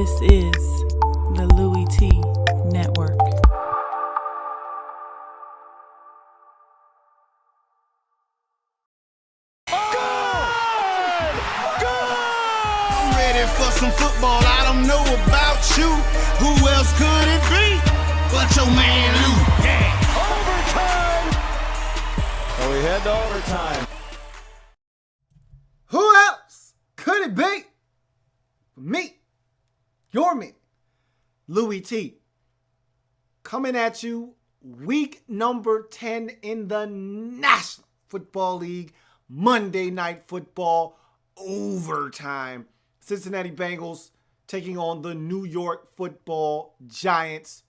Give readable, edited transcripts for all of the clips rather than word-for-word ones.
This is the Louie Tee Network. I'm ready for some football. I don't know about you. Who else could it be but your man Lou? Yeah. Overtime! And we head to overtime. Who else could it be? Me. Your me. Louie Tee. Coming at you week number 10 in the National Football League. Monday Night Football overtime. Cincinnati Bengals taking on the New York Football Giants.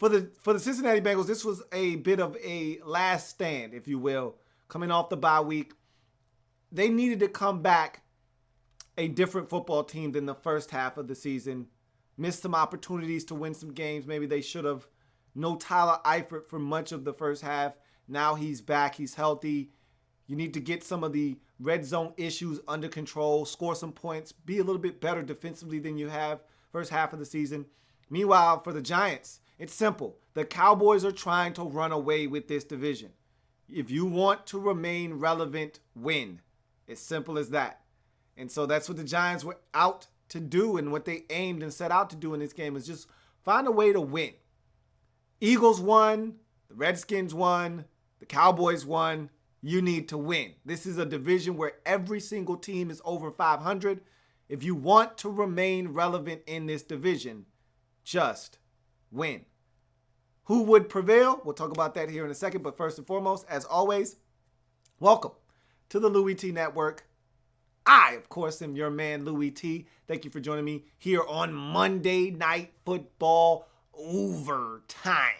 For the Cincinnati Bengals, this was a bit of a last stand, if you will, coming off the bye week. They needed to come back a different football team than the first half of the season. Missed some opportunities to win some games. Maybe they should have. No Tyler Eifert for much of the first half. Now he's back. He's healthy. You need to get some of the red zone issues under control, score some points, be a little bit better defensively than you have first half of the season. Meanwhile, for the Giants, it's simple. The Cowboys are trying to run away with this division. If you want to remain relevant, win. It's simple as that. And so that's what the Giants were out to do, and what they aimed and set out to do in this game is just find a way to win. Eagles won, the Redskins won, the Cowboys won. You need to win. This is a division where every single team is over 500. If you want to remain relevant in this division, just win. Who would prevail? We'll talk about that here in a second. But first and foremost, as always, welcome to the Louie Tee Network. I, of course, am your man, Louie Tee. Thank you for joining me here on Monday Night Football overtime.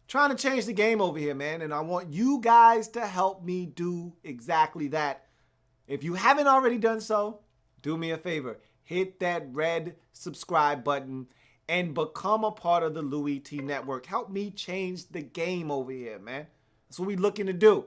Trying to change the game over here, man, and I want you guys to help me do exactly that. If you haven't already done so, do me a favor. Hit that red subscribe button and become a part of the Louie Tee Network. Help me change the game over here, man. That's what we're looking to do.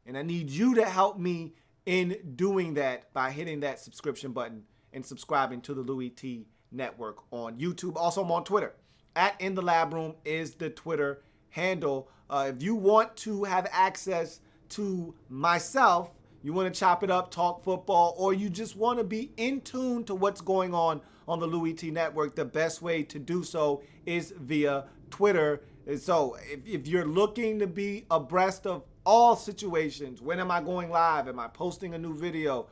And I need you to help me in doing that by hitting that subscription button and subscribing to the Louie Tee Network on YouTube. Also, I'm on Twitter. @ @InTheLab Room is the Twitter handle. If you want to have access to myself, you want to chop it up, talk football, or you just want to be in tune to what's going on the Louie Tee Network, the best way to do so is via Twitter. And so if you're looking to be abreast of all situations, when am I going live? Am I posting a new video?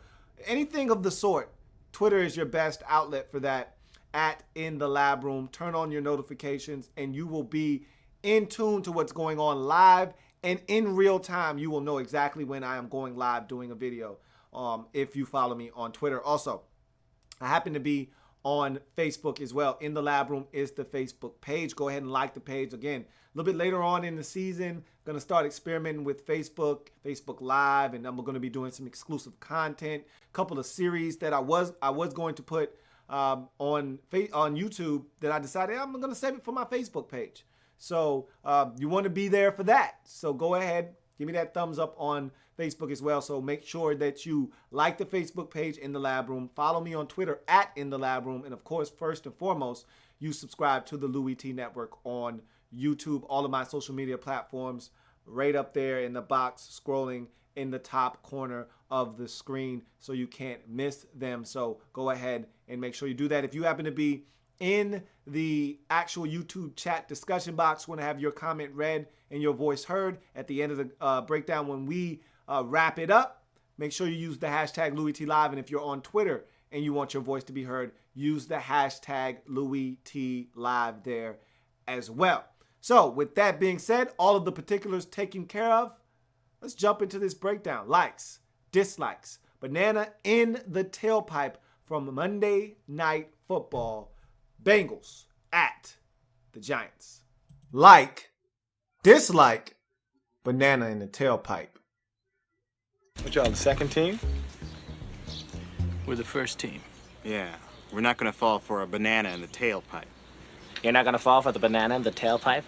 Anything of the sort, Twitter is your best outlet for that. @InTheLab Room. Turn on your notifications and you will be in tune to what's going on live, and in real time you will know exactly when I am going live doing a video if you follow me on Twitter. Also, I happen to be on Facebook as well. In the Lab Room is the Facebook page. Go ahead and like the page. Again, a little bit later on in the season, going to start experimenting with Facebook Live, and I'm going to be doing some exclusive content, a couple of series that I was going to put on YouTube that I decided I'm going to save it for my Facebook page. So you want to be there for that. So go ahead, give me that thumbs up on Facebook as well. So make sure that you like the Facebook page, In the Lab Room. Follow me on Twitter @InTheLabRoom. And of course, first and foremost, you subscribe to the Louie Tee Network on YouTube. All of my social media platforms right up there in the box, scrolling in the top corner of the screen so you can't miss them. So go ahead and make sure you do that. If you happen to be in the actual YouTube chat discussion box, want to have your comment read and your voice heard at the end of the breakdown when we wrap it up, make sure you use the hashtag Louie Tee Live. And if you're on Twitter and you want your voice to be heard, use the hashtag Louie Tee Live there as well. So with that being said, all of the particulars taken care of, let's jump into this breakdown. Likes, dislikes, banana in the tailpipe from Monday Night Football. Bengals at the Giants. Like, dislike, banana in the tailpipe. What y'all, the second team? We're the first team. Yeah, we're not gonna fall for a banana in the tailpipe. You're not gonna fall for the banana in the tailpipe?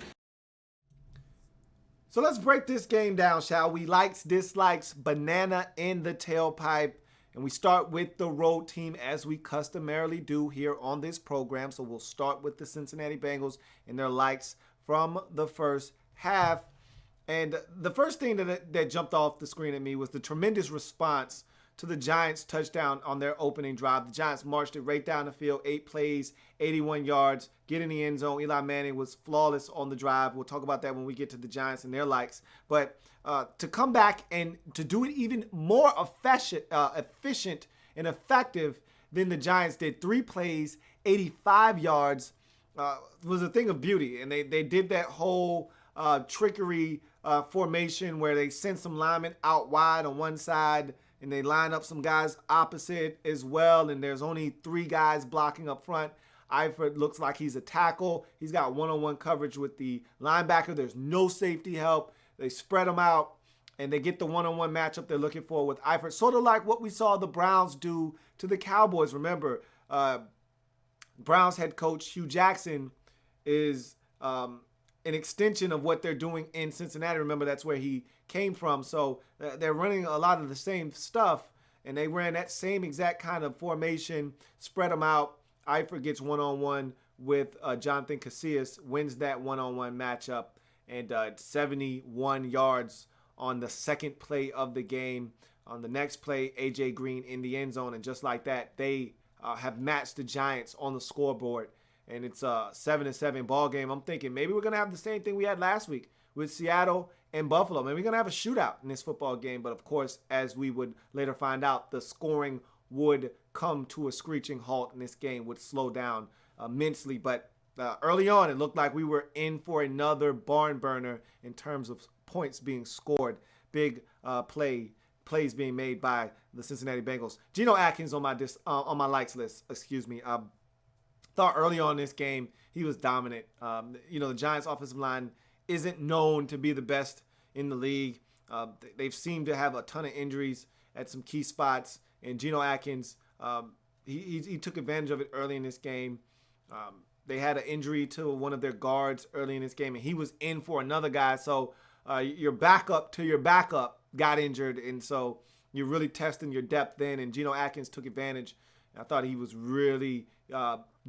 So let's break this game down, shall we? Likes, dislikes, banana in the tailpipe. And we start with the road team as we customarily do here on this program. So we'll start with the Cincinnati Bengals and their likes from the first half. And the first thing that jumped off the screen at me was the tremendous response to the Giants' touchdown on their opening drive. The Giants marched it right down the field, 8 plays, 81 yards, get in the end zone. Eli Manning was flawless on the drive. We'll talk about that when we get to the Giants and their likes. But to come back and to do it even more efficient and effective than the Giants did, 3 plays, 85 yards, was a thing of beauty. And they did that whole trickery formation where they sent some linemen out wide on one side and they line up some guys opposite as well, and there's only 3 guys blocking up front. Eifert looks like he's a tackle. He's got one-on-one coverage with the linebacker. There's no safety help. They spread them out, and they get the one-on-one matchup they're looking for with Eifert. Sort of like what we saw the Browns do to the Cowboys. Remember, Browns head coach Hugh Jackson is an extension of what they're doing in Cincinnati. Remember, that's where he came from. So they're running a lot of the same stuff, and they ran that same exact kind of formation, spread them out. Eifert gets one-on-one with Jonathan Casillas, wins that one-on-one matchup, and 71 yards on the second play of the game. On the next play, A.J. Green in the end zone, and just like that, they have matched the Giants on the scoreboard. And it's a 7-7 ball game. I'm thinking maybe we're going to have the same thing we had last week with Seattle and Buffalo. Maybe we're going to have a shootout in this football game. But, of course, as we would later find out, the scoring would come to a screeching halt in this game, would slow down immensely. But early on, it looked like we were in for another barn burner in terms of points being scored. Big plays being made by the Cincinnati Bengals. Geno Atkins on my likes list, thought early on in this game he was dominant. The Giants offensive line isn't known to be the best in the league. They've seemed to have a ton of injuries at some key spots, and Geno Atkins, he took advantage of it early in this game. They had an injury to one of their guards early in this game, and he was in for another guy. So your backup to your backup got injured, and so you're really testing your depth then, and Geno Atkins took advantage. I thought he was really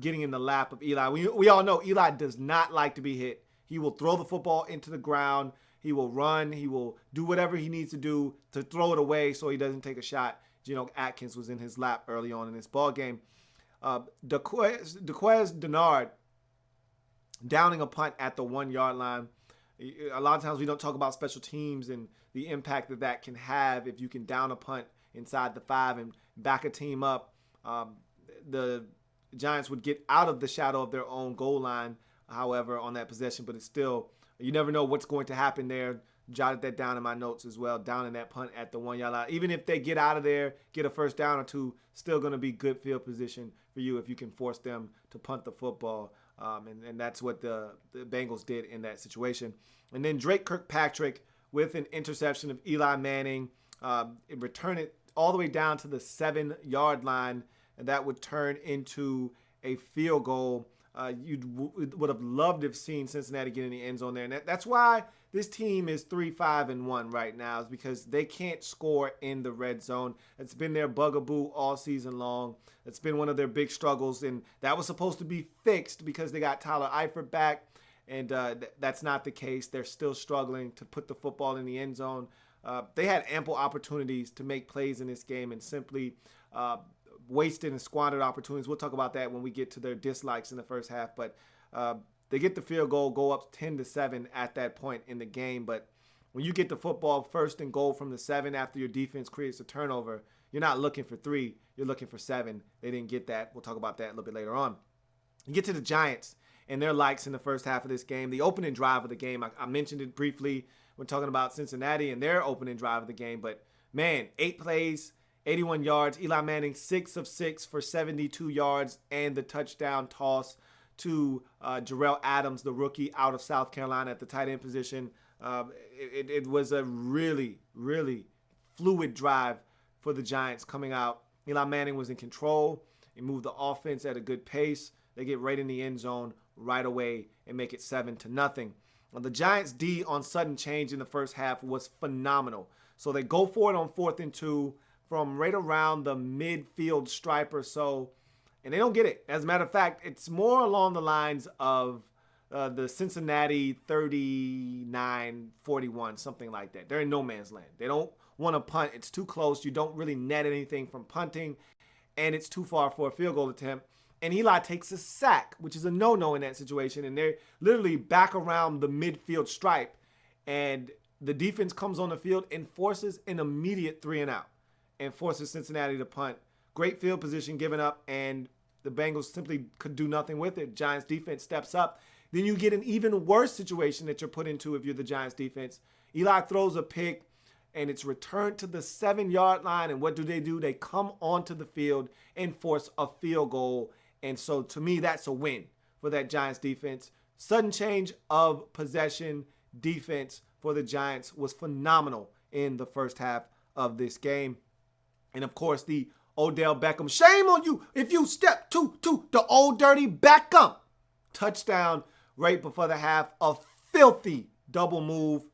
getting in the lap of Eli. We all know Eli does not like to be hit. He will throw the football into the ground. He will run. He will do whatever he needs to do to throw it away so he doesn't take a shot. Geno Atkins was in his lap early on in this ball game. Dequez Denard downing a punt at the 1-yard line. A lot of times we don't talk about special teams and the impact that can have if you can down a punt inside the 5 and back a team up. The Giants would get out of the shadow of their own goal line, however, on that possession, but it's still, you never know what's going to happen there. Jotted that down in my notes as well, down in that punt at the 1-yard line. Even if they get out of there, get a first down or two, still going to be good field position for you if you can force them to punt the football. And that's what the Bengals did in that situation. And then Drake Kirkpatrick with an interception of Eli Manning. It returned it all the way down to the 7-yard line, and that would turn into a field goal. You would have loved to have seen Cincinnati get in the end zone there. And that's why this team is 3-5-1 right now, is because they can't score in the red zone. It's been their bugaboo all season long. It's been one of their big struggles, and that was supposed to be fixed because they got Tyler Eifert back, and that's not the case. They're still struggling to put the football in the end zone. They had ample opportunities to make plays in this game and simply wasted and squandered opportunities. We'll talk about that when we get to their dislikes in the first half. But they get the field goal, go up 10-7 at that point in the game. But when you get the football first and goal from the 7 after your defense creates a turnover, you're not looking for 3. You're looking for 7. They didn't get that. We'll talk about that a little bit later on. You get to the Giants and their likes in the first half of this game. The opening drive of the game, I mentioned it briefly when talking about Cincinnati and their opening drive of the game. But, man, 8 plays, 81 yards. Eli Manning 6 of 6 for 72 yards and the touchdown toss to Jarrell Adams, the rookie out of South Carolina at the tight end position. It was a really, really fluid drive for the Giants coming out. Eli Manning was in control. He moved the offense at a good pace. They get right in the end zone right away and make it 7-0. Well, the Giants' D on sudden change in the first half was phenomenal. So they go for it on 4th and 2. from right around the midfield stripe or so, and they don't get it. As a matter of fact, it's more along the lines of the Cincinnati 39-41, something like that. They're in no man's land. They don't want to punt. It's too close. You don't really net anything from punting, and it's too far for a field goal attempt. And Eli takes a sack, which is a no-no in that situation, and they're literally back around the midfield stripe, and the defense comes on the field and forces an immediate 3-and-out and forces Cincinnati to punt. Great field position given up, and the Bengals simply could do nothing with it. Giants defense steps up. Then you get an even worse situation that you're put into if you're the Giants defense. Eli throws a pick, and it's returned to the 7-yard line, and what do? They come onto the field and force a field goal. And so, to me, that's a win for that Giants defense. Sudden change of possession defense for the Giants was phenomenal in the first half of this game. And, of course, the Odell Beckham, shame on you if you step to the old dirty Beckham. Touchdown right before the half. A filthy double move.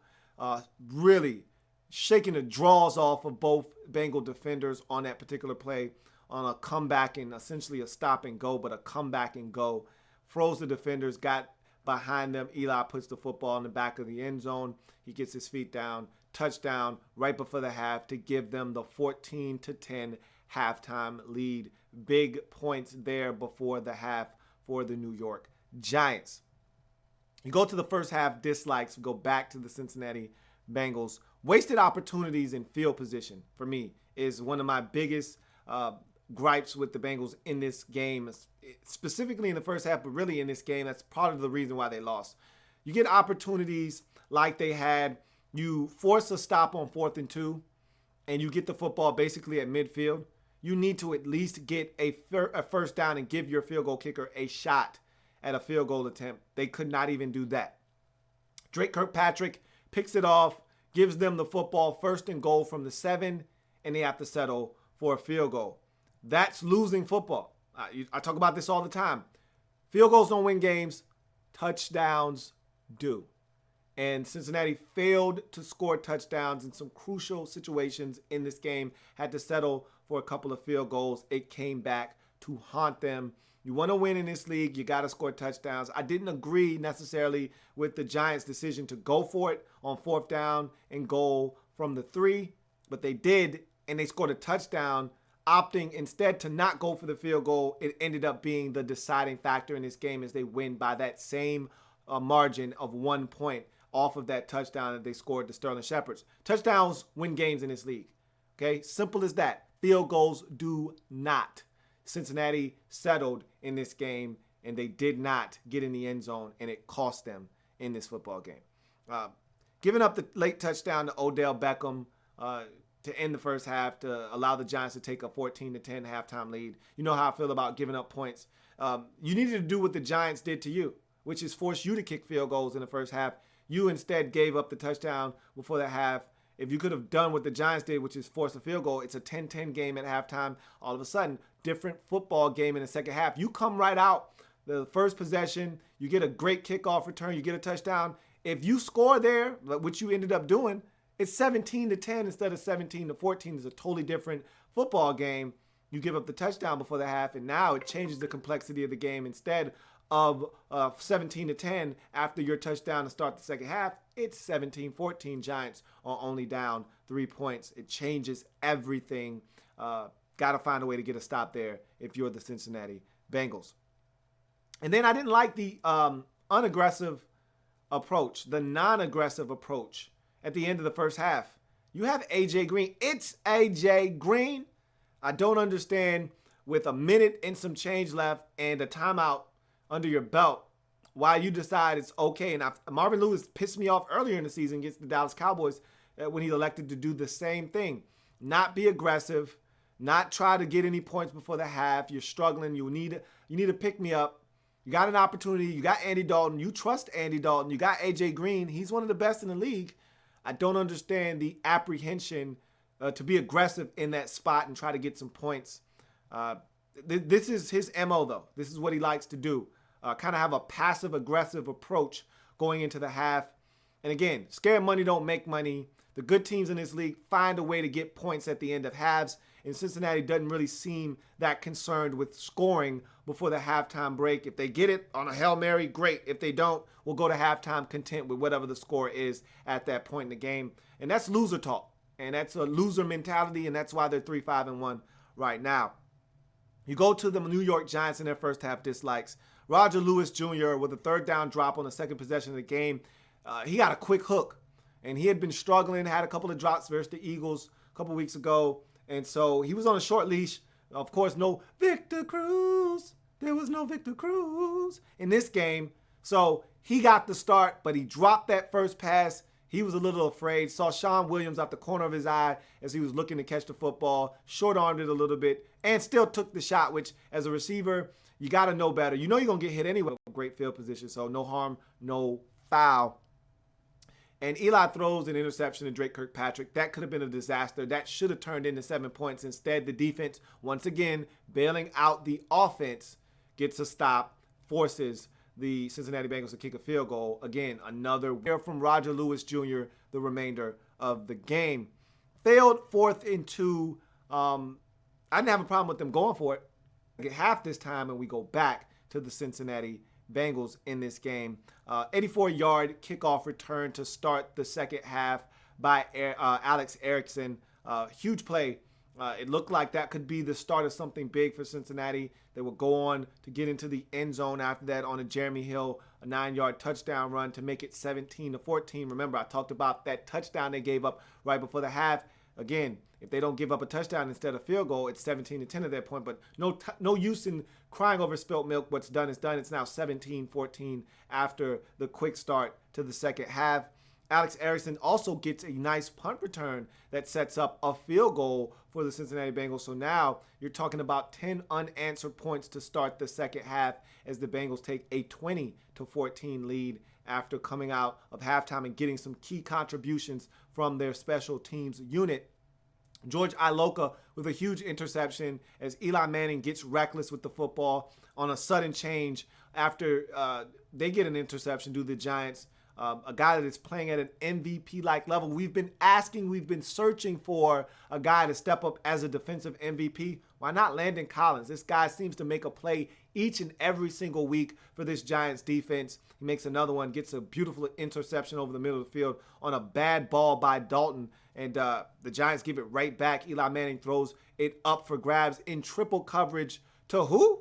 Really shaking the draws off of both Bengal defenders on that particular play, on a comeback and essentially a stop and go, but a comeback and go. Froze the defenders, got behind them. Eli puts the football in the back of the end zone. He gets his feet down. Touchdown right before the half to give them the 14-10 halftime lead. Big points there before the half for the New York Giants. You go to the first half dislikes, go back to the Cincinnati Bengals. Wasted opportunities in field position, for me, is one of my biggest gripes with the Bengals in this game, specifically in the first half, but really in this game. That's part of the reason why they lost. You get opportunities like they had. You force a stop on 4th and 2, and you get the football basically at midfield. You need to at least get a first down and give your field goal kicker a shot at a field goal attempt. They could not even do that. Drake Kirkpatrick picks it off, gives them the football, 1st and goal from the 7, and they have to settle for a field goal. That's losing football. I talk about this all the time. Field goals don't win games. Touchdowns do. And Cincinnati failed to score touchdowns in some crucial situations in this game. Had to settle for a couple of field goals. It came back to haunt them. You want to win in this league, you got to score touchdowns. I didn't agree necessarily with the Giants' decision to go for it on 4th down and goal from the 3, but they did, and they scored a touchdown, opting instead to not go for the field goal. It ended up being the deciding factor in this game as they win by that same margin of 1 point off of that touchdown that they scored to Sterling Shepard's. Touchdowns win games in this league. Okay, simple as that. Field goals do not. Cincinnati settled in this game, and they did not get in the end zone, and it cost them in this football game. Giving up the late touchdown to Odell Beckham to end the first half to allow the Giants to take a 14-10 halftime lead. You know how I feel about giving up points. You needed to do what the Giants did to you, which is force you to kick field goals in the first half. You instead gave up the touchdown before the half. If you could have done what the Giants did, which is force a field goal, it's a 10-10 game at halftime. All of a sudden, different football game in the second half. You come right out, the first possession, you get a great kickoff return, you get a touchdown. If you score there, which you ended up doing, it's 17-10 instead of 17-14. It's a totally different football game. You give up the touchdown before the half, and now it changes the complexity of the game. Instead of 17-10 after your touchdown to start the second half, it's 17-14. Giants are only down 3 points. It changes everything. Got to find a way to get a stop there if you're the Cincinnati Bengals. And then I didn't like the unaggressive approach, the non-aggressive approach at the end of the first half. You have A.J. Green. It's A.J. Green. I don't understand, with a minute and some change left and a timeout under your belt, why you decide it's okay. And Marvin Lewis pissed me off earlier in the season against the Dallas Cowboys when he elected to do the same thing. Not be aggressive, not try to get any points before the half. You're struggling. You need to pick me up. You got an opportunity. You got Andy Dalton. You trust Andy Dalton. You got A.J. Green. He's one of the best in the league. I don't understand the apprehension to be aggressive in that spot and try to get some points. This is his MO, though. This is what he likes to do. Kind of have a passive-aggressive approach going into the half. And again, scared money don't make money. The good teams in this league find a way to get points at the end of halves, and Cincinnati doesn't really seem that concerned with scoring before the halftime break. If they get it on a Hail Mary, great. If they don't, we'll go to halftime content with whatever the score is at that point in the game. And that's loser talk, and that's a loser mentality, and that's why they're 3-5-1 right now. You go to the New York Giants in their first half dislikes. Roger Lewis Jr. with a third down drop on the second possession of the game. He got a quick hook, and he had been struggling, had a couple of drops versus the Eagles a couple weeks ago, and so he was on a short leash. Of course, no Victor Cruz. There was no Victor Cruz in this game. So he got the start, but he dropped that first pass. He was a little afraid. Saw Sean Williams out the corner of his eye as he was looking to catch the football. Short-armed it a little bit and still took the shot, which as a receiver, you got to know better. You know you're going to get hit anyway. Great field position, so no harm, no foul. And Eli throws an interception to Drake Kirkpatrick. That could have been a disaster. That should have turned into 7 points. Instead, the defense, once again, bailing out the offense, gets a stop, forces the Cincinnati Bengals to kick a field goal. Again, another win from Roger Lewis Jr. the remainder of the game. Failed 4th and 2. I didn't have a problem with them going for it. Get half this time, and we go back to the Cincinnati Bengals in this game. 84-yard kickoff return to start the second half by Alex Erickson. Huge play. It looked like that could be the start of something big for Cincinnati. They would go on to get into the end zone after that on a Jeremy Hill, a 9-yard touchdown run to make it 17-14. Remember, I talked about that touchdown they gave up right before the half. Again, if they don't give up a touchdown instead of field goal, it's 17-10 at that point. But no use in crying over spilt milk. What's done is done. It's now 17-14 after the quick start to the second half. Alex Erickson also gets a nice punt return that sets up a field goal for the Cincinnati Bengals. So now you're talking about 10 unanswered points to start the second half as the Bengals take a 20-14 lead after coming out of halftime and getting some key contributions from their special teams unit. George Iloka with a huge interception as Eli Manning gets reckless with the football on a sudden change after they get an interception due to the Giants. A guy that is playing at an MVP-like level. We've been searching for a guy to step up as a defensive MVP. Why not Landon Collins? This guy seems to make a play each and every single week for this Giants defense. He makes another one, gets a beautiful interception over the middle of the field on a bad ball by Dalton. And the Giants give it right back. Eli Manning throws it up for grabs in triple coverage to who?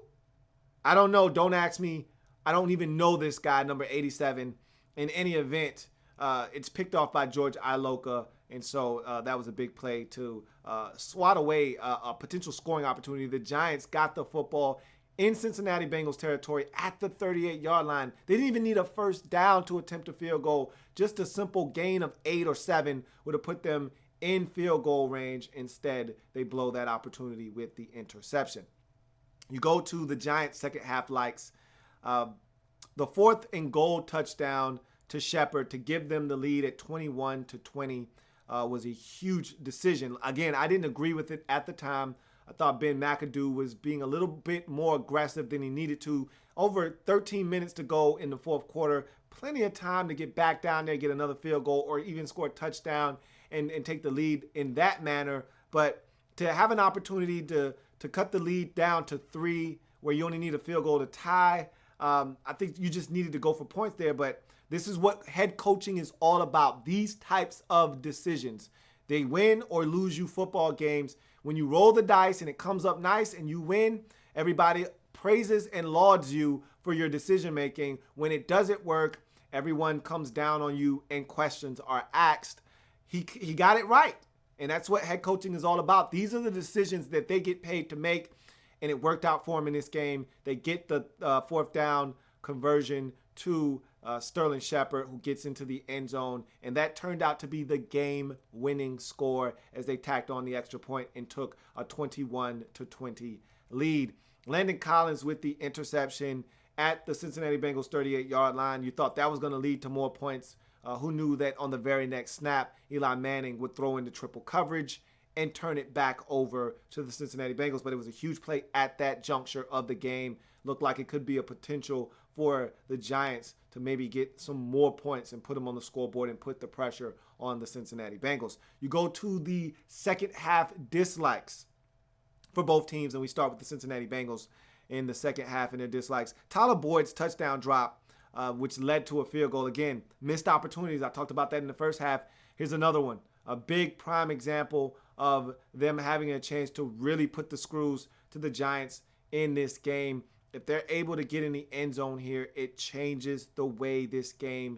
I don't know. Don't ask me. I don't even know this guy, number 87. In any event, it's picked off by George Iloka, and so that was a big play to swat away a potential scoring opportunity. The Giants got the football in Cincinnati Bengals territory at the 38-yard line. They didn't even need a first down to attempt a field goal. Just a simple gain of 8 or 7 would have put them in field goal range. Instead, they blow that opportunity with the interception. You go to the Giants' second half likes. The 4th and goal touchdown to Shepard to give them the lead at 21-20 was a huge decision. Again, I didn't agree with it at the time. I thought Ben McAdoo was being a little bit more aggressive than he needed to. Over 13 minutes to go in the fourth quarter. Plenty of time to get back down there, get another field goal, or even score a touchdown and take the lead in that manner. But to have an opportunity to cut the lead down to 3 where you only need a field goal to tie, I think you just needed to go for points there. But this is what head coaching is all about. These types of decisions. They win or lose you football games. When you roll the dice and it comes up nice and you win, everybody praises and lauds you for your decision making. When it doesn't work, everyone comes down on you and questions are asked. He got it right. And that's what head coaching is all about. These are the decisions that they get paid to make. And it worked out for him in this game. They get the 4th down conversion to Sterling Shepard, who gets into the end zone. And that turned out to be the game-winning score as they tacked on the extra point and took a 21-20 lead. Landon Collins with the interception at the Cincinnati Bengals 38-yard line. You thought that was going to lead to more points. Who knew that on the very next snap, Eli Manning would throw into triple coverage and turn it back over to the Cincinnati Bengals. But it was a huge play at that juncture of the game. Looked like it could be a potential for the Giants to maybe get some more points and put them on the scoreboard and put the pressure on the Cincinnati Bengals. You go to the second half dislikes for both teams, and we start with the Cincinnati Bengals in the second half and their dislikes. Tyler Boyd's touchdown drop, which led to a field goal. Again, missed opportunities. I talked about that in the first half. Here's another one. A big prime example of them having a chance to really put the screws to the Giants in this game. If they're able to get in the end zone here, it changes the way this game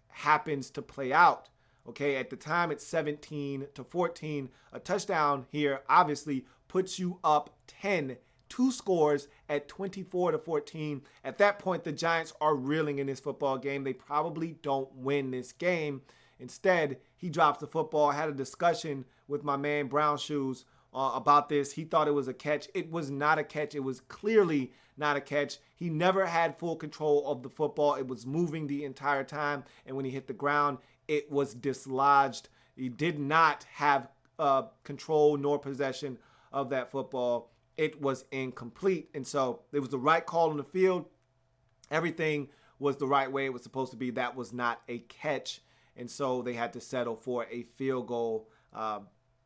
happens to play out. Okay, at the time it's 17-14. A touchdown here obviously puts you up 10, 2 scores at 24-14. At that point, the Giants are reeling in this football game. They probably don't win this game. Instead, he drops the football. I had a discussion with my man Brown Shoes about this. He thought it was a catch. It was not a catch. It was clearly not a catch. He never had full control of the football. It was moving the entire time. And when he hit the ground, it was dislodged. He did not have control nor possession of that football. It was incomplete. And so it was the right call on the field. Everything was the right way it was supposed to be. That was not a catch. And so they had to settle for a field goal.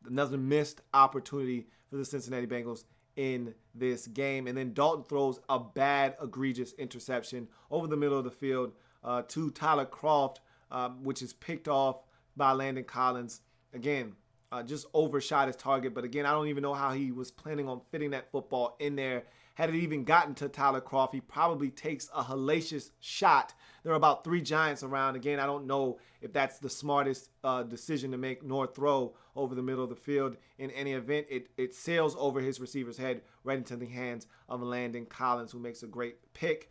Another missed opportunity for the Cincinnati Bengals in this game. And then Dalton throws a bad, egregious interception over the middle of the field to Tyler Kroft, which is picked off by Landon Collins. Again, just overshot his target. But again, I don't even know how he was planning on fitting that football in there. Had it even gotten to Tyler Kroft, he probably takes a hellacious shot. There are about 3 Giants around. Again, I don't know if that's the smartest decision to make nor throw over the middle of the field. In any event, it sails over his receiver's head right into the hands of Landon Collins, who makes a great pick.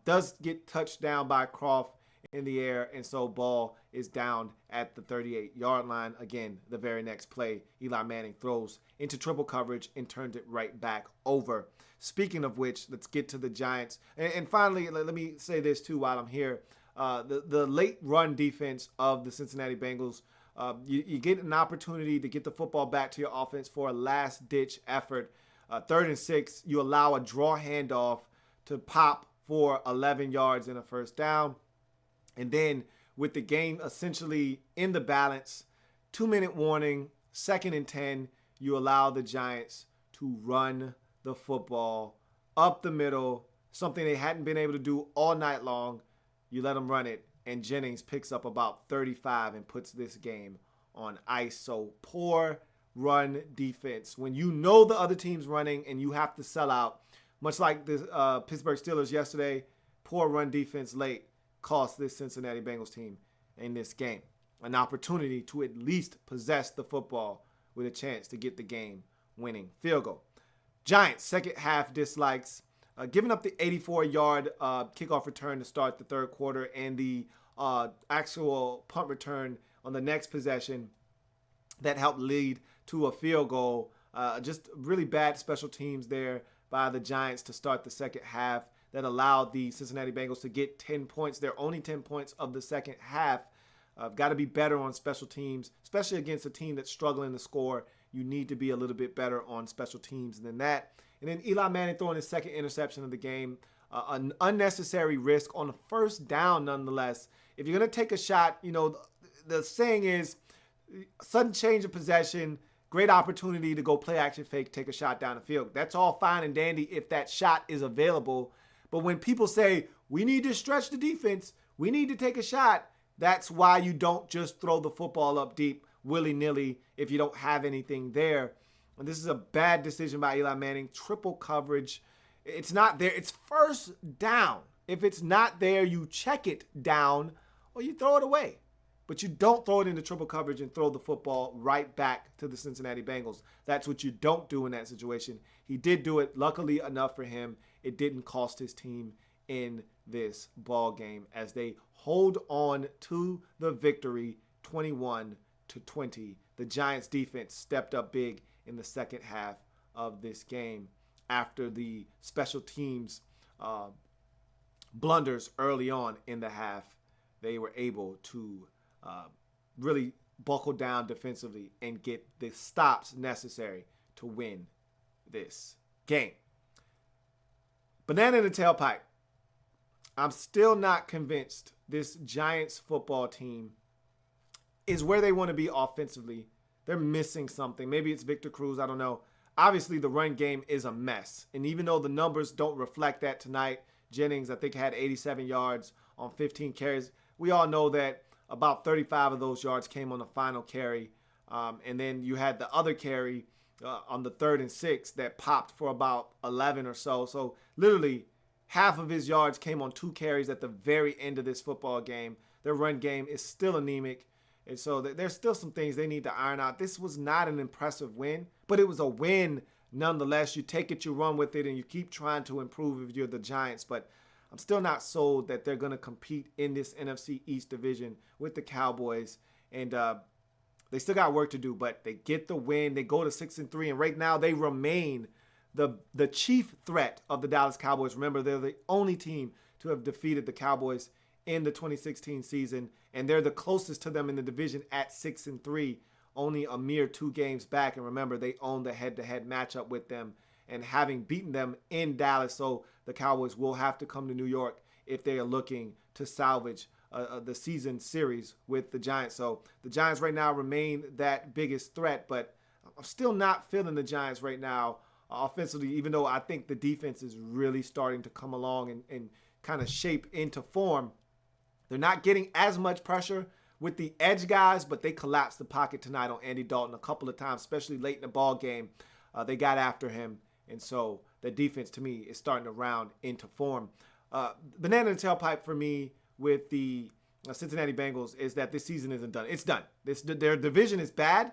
Does get touched down by Kroft in the air, and so ball is down at the 38-yard line. Again, the very next play, Eli Manning throws into triple coverage and turns it right back over. Speaking of which, let's get to the Giants. And finally, let me say this too while I'm here. The late run defense of the Cincinnati Bengals, you get an opportunity to get the football back to your offense for a last-ditch effort. 3rd and 6, you allow a draw handoff to pop for 11 yards and a first down. And then with the game essentially in the balance, 2-minute warning, 2nd and 10, you allow the Giants to run the football up the middle, something they hadn't been able to do all night long. You let them run it, and Jennings picks up about 35 and puts this game on ice. So poor run defense. When you know the other team's running and you have to sell out, much like the Pittsburgh Steelers yesterday, poor run defense late cost this Cincinnati Bengals team in this game an opportunity to at least possess the football with a chance to get the game-winning field goal. Giants, second half dislikes, giving up the 84-yard kickoff return to start the third quarter and the actual punt return on the next possession that helped lead to a field goal. Just really bad special teams there by the Giants to start the second half that allowed the Cincinnati Bengals to get 10 points. They're only 10 points of the second half. Got to be better on special teams, especially against a team that's struggling to score. You need to be a little bit better on special teams than that. And then Eli Manning throwing his second interception of the game. An unnecessary risk on a first down nonetheless. If you're going to take a shot, you know, the saying is sudden change of possession, great opportunity to go play action fake, take a shot down the field. That's all fine and dandy if that shot is available. But when people say, we need to stretch the defense, we need to take a shot, that's why you don't just throw the football up deep willy-nilly if you don't have anything there. And this is a bad decision by Eli Manning. Triple coverage. It's not there. It's first down. If it's not there, you check it down or you throw it away. But you don't throw it into triple coverage and throw the football right back to the Cincinnati Bengals. That's what you don't do in that situation. He did do it, luckily enough for him. It didn't cost his team in this ball game as they hold on to the victory 21-20. The Giants defense stepped up big in the second half of this game after the special teams blunders early on in the half. They were able to really buckle down defensively and get the stops necessary to win this game. Banana in the tailpipe. I'm still not convinced this Giants football team is where they want to be offensively. They're missing something. Maybe it's Victor Cruz. I don't know. Obviously, the run game is a mess. And even though the numbers don't reflect that tonight, Jennings, I think, had 87 yards on 15 carries. We all know that about 35 of those yards came on the final carry. And then you had the other carry on the 3rd and 6 that popped for about 11 or so. So literally half of his yards came on 2 carries at the very end of this football game. Their run game is still anemic. And so there's still some things they need to iron out. This was not an impressive win, but it was a win nonetheless. You take it, you run with it, and you keep trying to improve if you're the Giants. But I'm still not sold that they're going to compete in this NFC East division with the Cowboys. And they still got work to do, but they get the win. They go to 6-3, and right now they remain the chief threat of the Dallas Cowboys. Remember, they're the only team to have defeated the Cowboys in the 2016 season, and they're the closest to them in the division at 6-3, only a mere 2 games back. And remember, they own the head-to-head matchup with them, and having beaten them in Dallas, so the Cowboys will have to come to New York if they are looking to salvage the season series with the Giants. So the Giants right now remain that biggest threat, but I'm still not feeling the Giants right now offensively, even though I think the defense is really starting to come along and kind of shape into form. They're not getting as much pressure with the edge guys, but they collapsed the pocket tonight on Andy Dalton a couple of times, especially late in the ball game. They got after him, and so the defense, to me, is starting to round into form. Banana in the tailpipe for me with the Cincinnati Bengals is that this season isn't done. It's done. Their division is bad,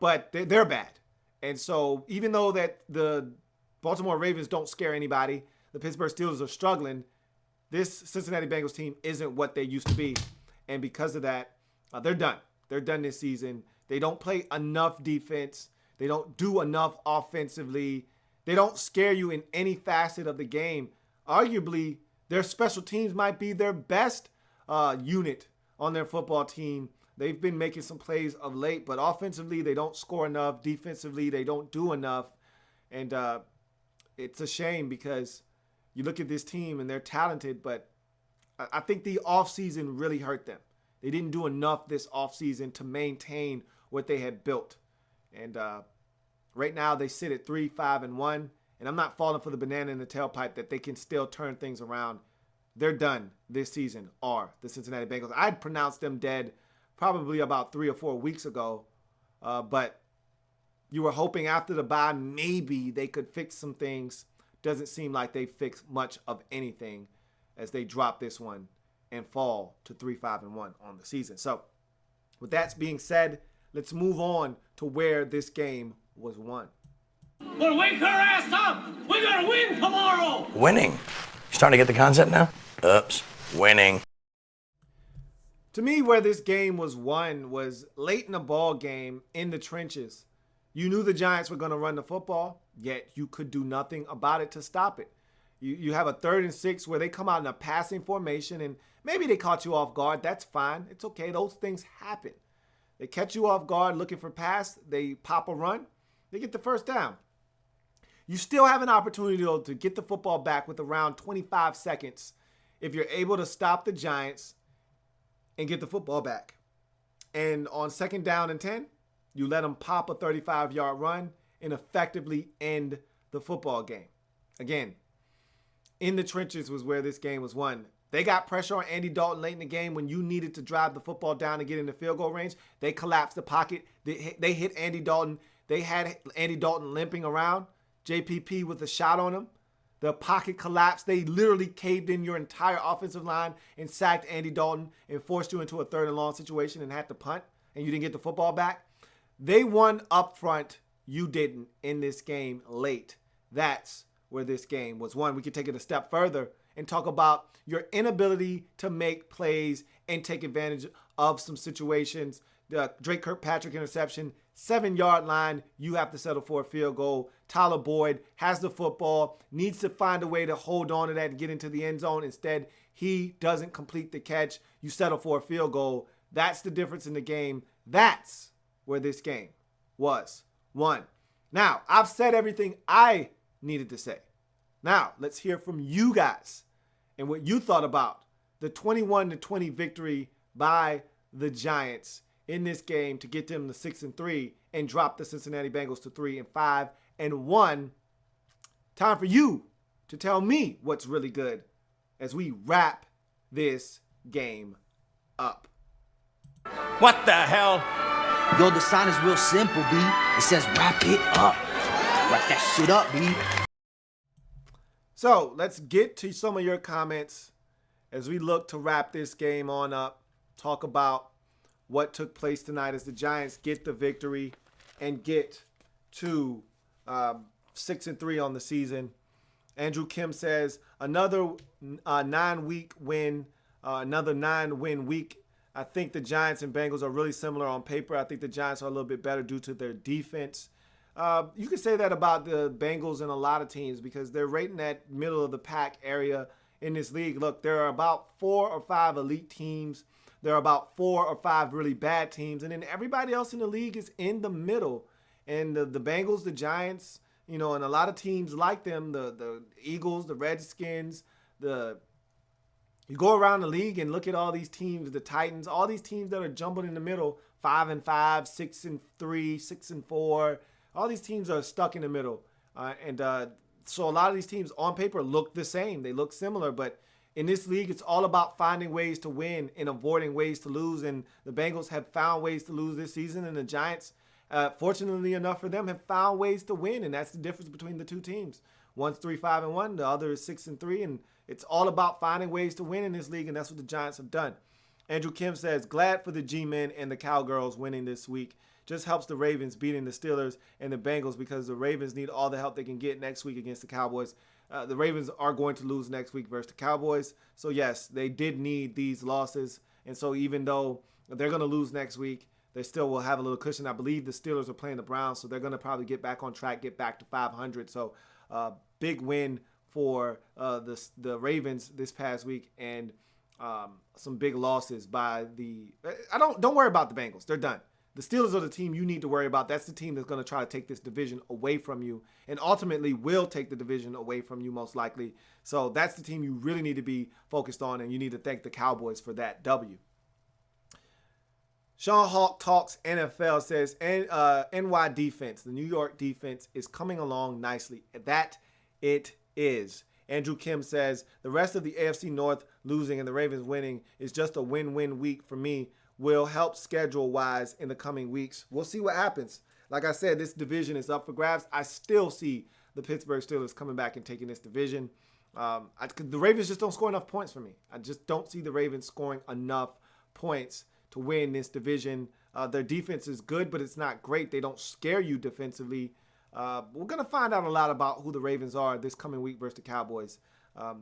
but they're bad. And so even though that the Baltimore Ravens don't scare anybody, the Pittsburgh Steelers are struggling, this Cincinnati Bengals team isn't what they used to be. And because of that, they're done. They're done this season. They don't play enough defense. They don't do enough offensively. They don't scare you in any facet of the game. Arguably, their special teams might be their best unit on their football team. They've been making some plays of late, but offensively, they don't score enough. Defensively, they don't do enough. And it's a shame because you look at this team and they're talented, but I think the offseason really hurt them. They didn't do enough this offseason to maintain what they had built. And right now they sit at 3-5-1, and I'm not falling for the banana in the tailpipe that they can still turn things around. They're done this season, are the Cincinnati Bengals. I'd pronounced them dead probably about 3 or 4 weeks ago, but you were hoping after the bye maybe they could fix some things. Doesn't seem like they fixed much of anything as they drop this one and fall to 3-5-1 on the season. So with that being said, let's move on to where this game was won. Well, wake her ass up! We're gonna win tomorrow! Winning. You starting to get the concept now? Oops. Winning. To me, where this game was won was late in the ball game in the trenches. You knew the Giants were going to run the football, yet you could do nothing about it to stop it. You have a 3rd and 6 where they come out in a passing formation, and maybe they caught you off guard. That's fine. It's okay. Those things happen. They catch you off guard looking for pass. They pop a run. They get the first down. You still have an opportunity, though, to get the football back with around 25 seconds if you're able to stop the Giants and get the football back. And on 2nd down and 10, you let them pop a 35-yard run and effectively end the football game. Again, in the trenches was where this game was won. They got pressure on Andy Dalton late in the game when you needed to drive the football down and get in the field goal range. They collapsed the pocket. They hit Andy Dalton. They had Andy Dalton limping around. JPP with a shot on him. The pocket collapsed. They literally caved in your entire offensive line and sacked Andy Dalton and forced you into a 3rd and long situation and had to punt, and you didn't get the football back. They won up front. You didn't in this game late. That's where this game was won. We could take it a step further and talk about your inability to make plays and take advantage of some situations. The Drake Kirkpatrick interception, 7-yard line, you have to settle for a field goal. Tyler Boyd has the football, needs to find a way to hold on to that and get into the end zone. Instead, he doesn't complete the catch. You settle for a field goal. That's the difference in the game. That's where this game was won. Now, I've said everything I needed to say. Now, let's hear from you guys and what you thought about the 21-20 victory by the Giants in this game to get them to 6-3 and drop the Cincinnati Bengals to 3-5-1. Time for you to tell me what's really good as we wrap this game up. What the hell? Yo, the sign is real simple, B. It says wrap it up. Wrap that shit up, B. So let's get to some of your comments as we look to wrap this game on up. Talk about what took place tonight as the Giants get the victory and get to 6-3 on the season. Andrew Kim says another 9-week win, another 9-win week. I think the Giants and Bengals are really similar on paper. I think the Giants are a little bit better due to their defense. You can say that about the Bengals and a lot of teams because they're right in that middle of the pack area in this league. Look, there are about 4 or 5 elite teams. There are about 4 or 5 really bad teams. And then everybody else in the league is in the middle. And the Bengals, the Giants, you know, and a lot of teams like them, the Eagles, the Redskins, you go around the league and look at all these teams, the Titans, all these teams that are jumbled in the middle, 5-5, 6-3, 6-4. All these teams are stuck in the middle. So a lot of these teams on paper look the same. They look similar, but in this league, it's all about finding ways to win and avoiding ways to lose. And the Bengals have found ways to lose this season, and the Giants, fortunately enough for them, have found ways to win. And that's the difference between the two teams. One's 3-5-1, the other is 6-3, and it's all about finding ways to win in this league, and that's what the Giants have done. Andrew Kim says, glad for the G-men and the Cowgirls winning this week. Just helps the Ravens beating the Steelers and the Bengals because the Ravens need all the help they can get next week against the Cowboys. The Ravens are going to lose next week versus the Cowboys. So, yes, they did need these losses. And so even though they're going to lose next week, they still will have a little cushion. I believe the Steelers are playing the Browns, so they're going to probably get back on track, get back to 500. So, big win for the Ravens this past week, and some big losses by the. Don't worry about the Bengals; they're done. The Steelers are the team you need to worry about. That's the team that's going to try to take this division away from you, and ultimately will take the division away from you most likely. So that's the team you really need to be focused on, and you need to thank the Cowboys for that W. Sean Hawk Talks NFL says, NY defense, the New York defense, is coming along nicely. That it is. Andrew Kim says, the rest of the AFC North losing and the Ravens winning is just a win-win week for me. Will help schedule-wise in the coming weeks. We'll see what happens. Like I said, this division is up for grabs. I still see the Pittsburgh Steelers coming back and taking this division. The Ravens just don't score enough points for me. I just don't see the Ravens scoring enough points to win this division. Their defense is good, but it's not great. They don't scare you defensively. We're going to find out a lot about who the Ravens are this coming week versus the Cowboys.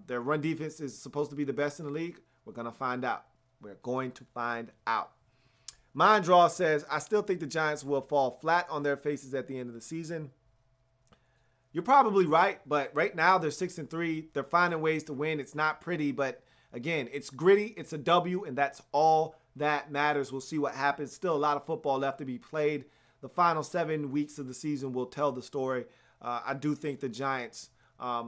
Their run defense is supposed to be the best in the league. We're going to find out. We're going to find out. Mind Draw says, I still think the Giants will fall flat on their faces at the end of the season. You're probably right, but right now they're 6-3. They're finding ways to win. It's not pretty, but again, it's gritty. It's a W, and that's all that matters. We'll see what happens. Still a lot of football left to be played. The final 7 weeks of the season will tell the story. I do think the Giants, I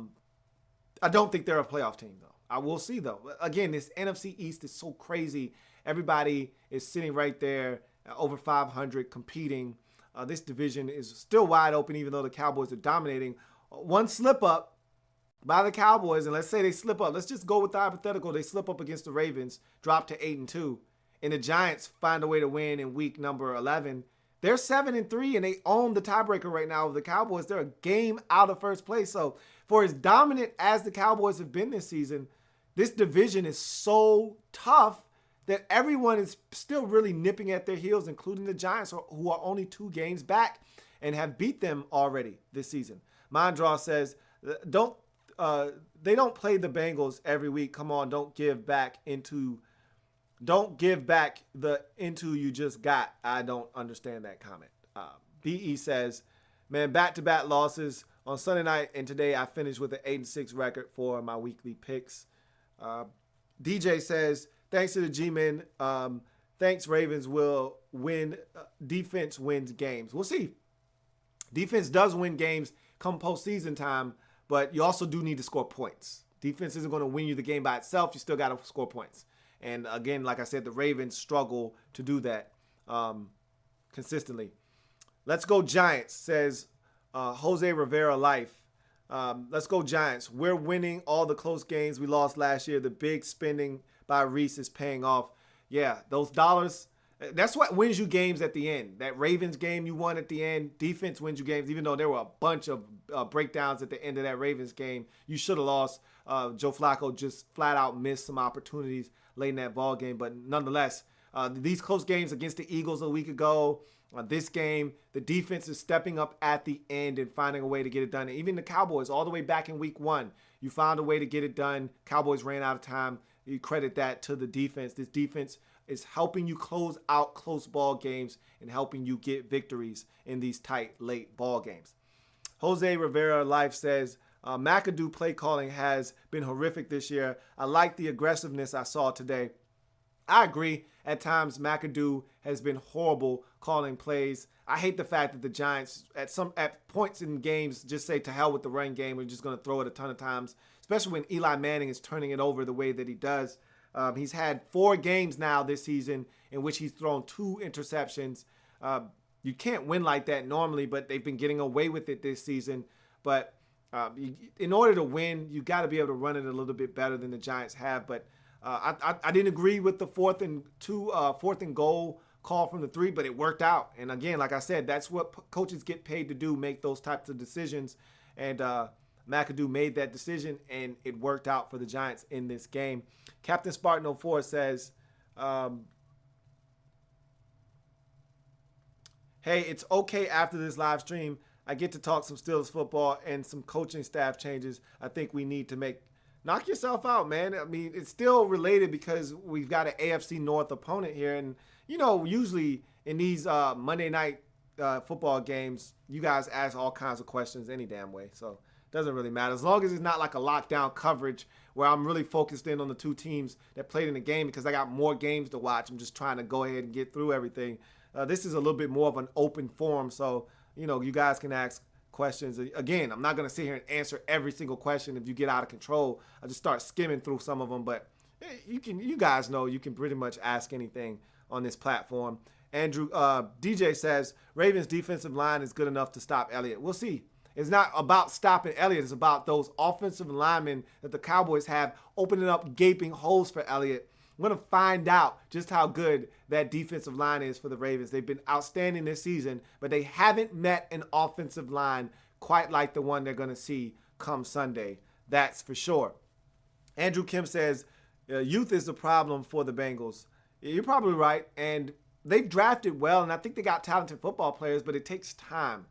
don't think they're a playoff team, though. I will see, though. Again, this NFC East is so crazy. Everybody is sitting right there over 500 competing. This division is still wide open, even though the Cowboys are dominating. One slip up by the Cowboys, and let's say they slip up. Let's just go with the hypothetical. They slip up against the Ravens, drop to 8-2, and the Giants find a way to win in week number 11. They're 7-3, and they own the tiebreaker right now of the Cowboys. They're a game out of first place. So for as dominant as the Cowboys have been this season, this division is so tough that everyone is still really nipping at their heels, including the Giants, who are only 2 games back and have beat them already this season. Mondraw says, they don't play the Bengals every week. Come on, don't give back the into you just got. I don't understand that comment. BE says, man, back-to-back losses on Sunday night, and today I finished with an 8-6 record for my weekly picks. DJ says, thanks to the G-Men. thinks Ravens will win. Defense wins games. We'll see. Defense does win games come postseason time, but you also do need to score points. Defense isn't going to win you the game by itself. You still got to score points. And again, like I said, the Ravens struggle to do that consistently. Let's go Giants, says Jose Rivera Life. Let's go Giants. We're winning all the close games we lost last year. The big spending by Reese is paying off. Yeah, those dollars, that's what wins you games at the end. That Ravens game you won at the end, defense wins you games, even though there were a bunch of breakdowns at the end of that Ravens game. You should have lost. Joe Flacco just flat out missed some opportunities late in that ball game. But nonetheless, these close games against the Eagles a week ago, this game, the defense is stepping up at the end and finding a way to get it done. And even the Cowboys, all the way back in week 1, you found a way to get it done. Cowboys ran out of time. You credit that to the defense. This defense is helping you close out close ball games and helping you get victories in these tight late ball games. Jose Rivera Life says, McAdoo play calling has been horrific this year. I like the aggressiveness I saw today. I agree. At times, McAdoo has been horrible calling plays. I hate the fact that the Giants, at points in games, just say to hell with the run game. We're just going to throw it a ton of times, especially when Eli Manning is turning it over the way that he does. He's had 4 games now this season in which he's thrown 2 interceptions. You can't win like that normally, but they've been getting away with it this season. But in order to win, you got to be able to run it a little bit better than the Giants have. But I didn't agree with the 4th and goal call from the 3, but it worked out. And again, like I said, that's what coaches get paid to do, make those types of decisions. And McAdoo made that decision, and it worked out for the Giants in this game. Captain Spartan 04 says, hey, it's okay after this live stream. I get to talk some Steelers football and some coaching staff changes I think we need to make. Knock yourself out, man. I mean, it's still related because we've got an AFC North opponent here. And, you know, usually in these Monday night football games, you guys ask all kinds of questions any damn way. So it doesn't really matter. As long as it's not like a lockdown coverage where I'm really focused in on the 2 teams that played in the game because I got more games to watch. I'm just trying to go ahead and get through everything. This is a little bit more of an open forum. So, you know, you guys can ask questions. Again, I'm not going to sit here and answer every single question. If you get out of control, I'll just start skimming through some of them. But you guys know you can pretty much ask anything on this platform. Andrew DJ says Ravens defensive line is good enough to stop Elliott. We'll see. It's not about stopping Elliott. It's about those offensive linemen that the Cowboys have opening up gaping holes for Elliott. We're going to find out just how good that defensive line is for the Ravens. They've been outstanding this season, but they haven't met an offensive line quite like the one they're going to see come Sunday. That's for sure. Andrew Kim says, youth is the problem for the Bengals. You're probably right, and they've drafted well, and I think they got talented football players, but it takes time.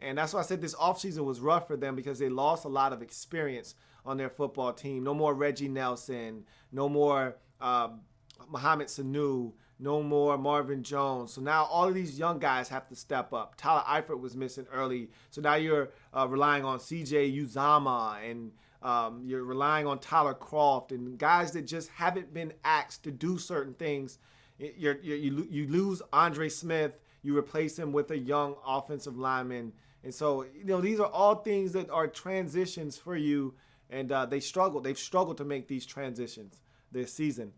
And that's why I said this offseason was rough for them because they lost a lot of experience on their football team. No more Reggie Nelson, no more Mohamed Sanu, no more Marvin Jones. So now all of these young guys have to step up. Tyler Eifert was missing early. So now you're relying on CJ Uzama and you're relying on Tyler Croft and guys that just haven't been asked to do certain things. You lose Andre Smith. You replace him with a young offensive lineman. And so, you know, these are all things that are transitions for you. And they've struggled to make these transitions this season.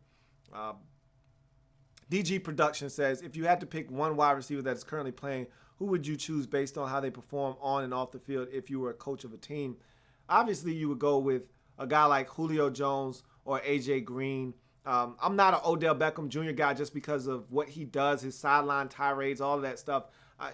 DG Production says, if you had to pick one wide receiver that is currently playing, who would you choose based on how they perform on and off the field if you were a coach of a team? Obviously, you would go with a guy like Julio Jones or A.J. Green. I'm not an Odell Beckham Jr. guy just because of what he does, his sideline tirades, all of that stuff.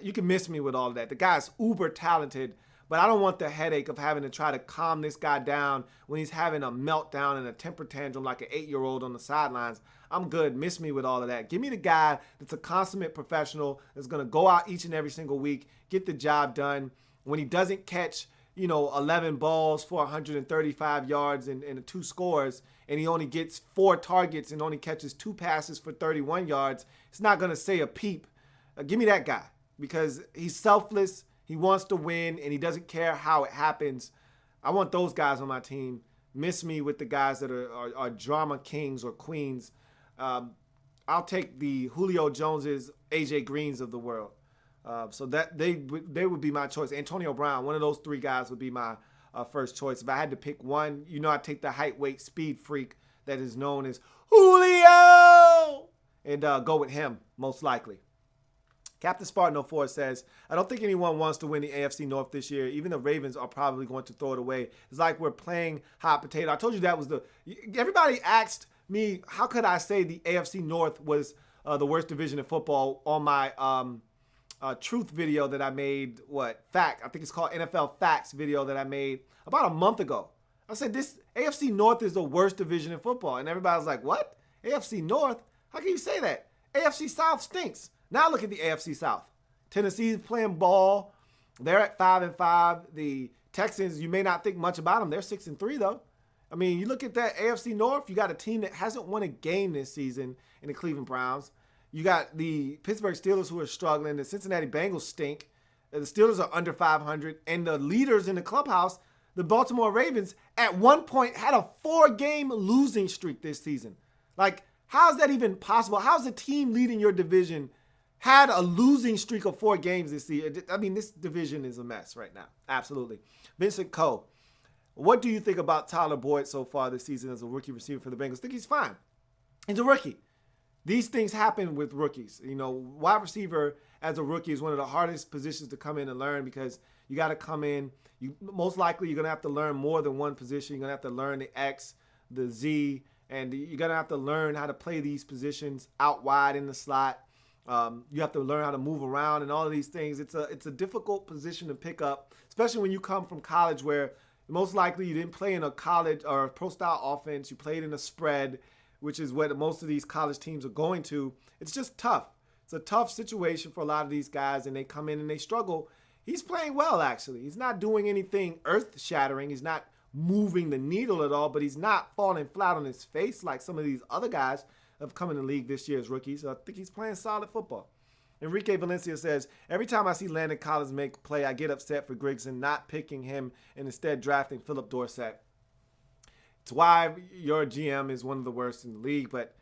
You can miss me with all of that. The guy's uber talented, but I don't want the headache of having to try to calm this guy down when he's having a meltdown and a temper tantrum like an 8-year-old on the sidelines. I'm good. Miss me with all of that. Give me the guy that's a consummate professional that's going to go out each and every single week, get the job done. When he doesn't catch, 11 balls for 135 yards and 2 scores, and he only gets 4 targets and only catches 2 passes for 31 yards, it's not going to say a peep. Give me that guy because he's selfless. He wants to win, and he doesn't care how it happens. I want those guys on my team. Miss me with the guys that are drama kings or queens. I'll take the Julio Joneses, AJ Greens of the world. So that they would be my choice. Antonio Brown, one of those three guys would be my first choice. If I had to pick one, I'd take the height, weight, speed freak that is known as Julio and go with him most likely. Captain Spartan 04 says, I don't think anyone wants to win the AFC North this year. Even the Ravens are probably going to throw it away. It's like we're playing hot potato. I told you that was everybody asked me, how could I say the AFC North was the worst division in football on my truth video that I made, I think it's called NFL Facts video that I made about a month ago. I said this AFC North is the worst division in football. And everybody was like, what? AFC North? How can you say that? AFC South stinks. Now look at the AFC South. Tennessee's playing ball. They're at 5-5. The Texans, you may not think much about them. They're 6-3 though. I mean, you look at that AFC North, you got a team that hasn't won a game this season in the Cleveland Browns. You got the Pittsburgh Steelers who are struggling. The Cincinnati Bengals stink. The Steelers are under 500. And the leaders in the clubhouse, the Baltimore Ravens, at one point had a 4-game losing streak this season. Like, how is that even possible? How's a team leading your division had a losing streak of 4 games this season? I mean, this division is a mess right now. Absolutely. Vincent Coe, what do you think about Tyler Boyd so far this season as a rookie receiver for the Bengals? I think he's fine. He's a rookie. These things happen with rookies. Wide receiver as a rookie is one of the hardest positions to come in and learn because you got to come in. Most likely you're going to have to learn more than one position. You're going to have to learn the X, the Z, and you're going to have to learn how to play these positions out wide in the slot. You have to learn how to move around and all of these things. It's a difficult position to pick up, especially when you come from college where most likely you didn't play in a college or a pro-style offense. You played in a spread, which is what most of these college teams are going to. It's just tough. It's a tough situation for a lot of these guys, and they come in and they struggle. He's playing well, actually. He's not doing anything earth-shattering. He's not moving the needle at all, but he's not falling flat on his face like some of these other guys have come in the league this year as rookies. So I think he's playing solid football. Enrique Valencia says, every time I see Landon Collins make a play, I get upset for Grigson not picking him and instead drafting Philip Dorsett. It's why your GM is one of the worst in the league, but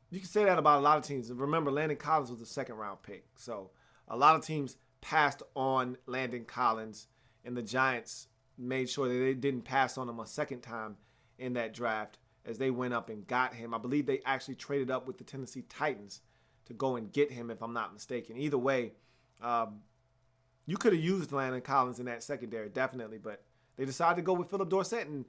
you can say that about a lot of teams. And remember, Landon Collins was a second-round pick. So a lot of teams passed on Landon Collins, and the Giants made sure that they didn't pass on him a second time in that draft as they went up and got him. I believe they actually traded up with the Tennessee Titans to go and get him, if I'm not mistaken. Either way, you could have used Landon Collins in that secondary, definitely, but they decided to go with Philip Dorsett, and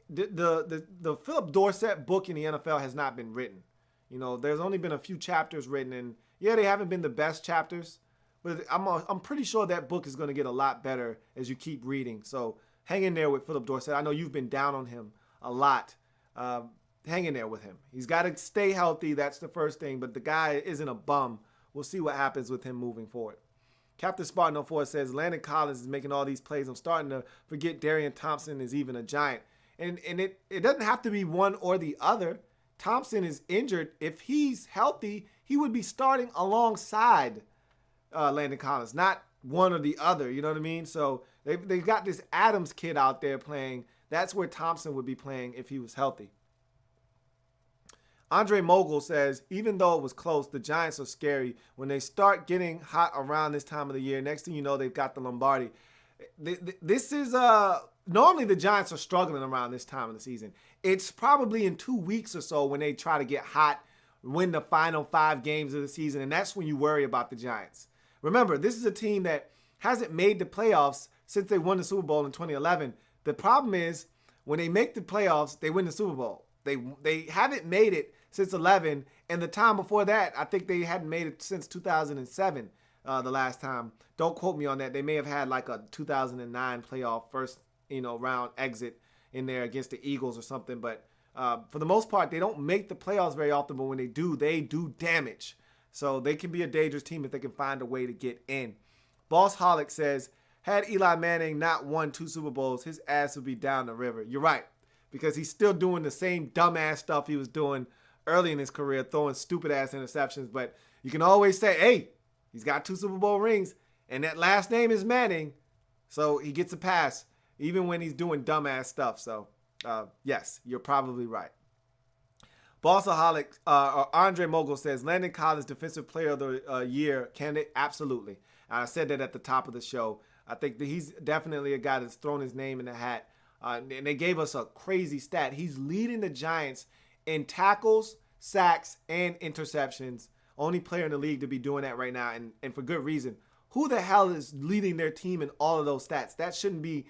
the Philip Dorsett book in the NFL has not been written. There's only been a few chapters written, and yeah, they haven't been the best chapters, but I'm pretty sure that book is going to get a lot better as you keep reading. So hang in there with Philip Dorsett. I know you've been down on him a lot. Hang in there with him. He's got to stay healthy. That's the first thing, but the guy isn't a bum. We'll see what happens with him moving forward. Captain Spartan 04 says, Landon Collins is making all these plays. I'm starting to forget Darian Thompson is even a Giant. And it doesn't have to be one or the other. Thompson is injured. If he's healthy, he would be starting alongside Landon Collins, not one or the other. You know what I mean? So they've got this Adams kid out there playing. That's where Thompson would be playing if he was healthy. Andre Mogul says, even though it was close, the Giants are scary. When they start getting hot around this time of the year, next thing you know, they've got the Lombardi. This is normally the Giants are struggling around this time of the season. It's probably in 2 weeks or so when they try to get hot, win the final 5 games of the season, and that's when you worry about the Giants. Remember, this is a team that hasn't made the playoffs since they won the Super Bowl in 2011. The problem is when they make the playoffs, they win the Super Bowl. They haven't made it since 11, and the time before that, I think they hadn't made it since 2007, the last time. Don't quote me on that. They may have had like a 2009 playoff first, round exit in there against the Eagles or something, but for the most part, they don't make the playoffs very often, but when they do damage. So they can be a dangerous team if they can find a way to get in. Boss Holic says, had Eli Manning not won 2 Super Bowls, his ass would be down the river. You're right, because he's still doing the same dumbass stuff he was doing early in his career, throwing stupid-ass interceptions. But you can always say, hey, he's got 2 Super Bowl rings, and that last name is Manning, so he gets a pass, even when he's doing dumbass stuff. So, yes, you're probably right. Bossaholic, Andre Mogul says, Landon Collins, Defensive Player of the Year candidate? Absolutely. I said that at the top of the show. I think that he's definitely a guy that's thrown his name in the hat. And they gave us a crazy stat. He's leading the Giants in tackles, sacks, and interceptions. Only player in the league to be doing that right now, and for good reason. Who the hell is leading their team in all of those stats? That shouldn't be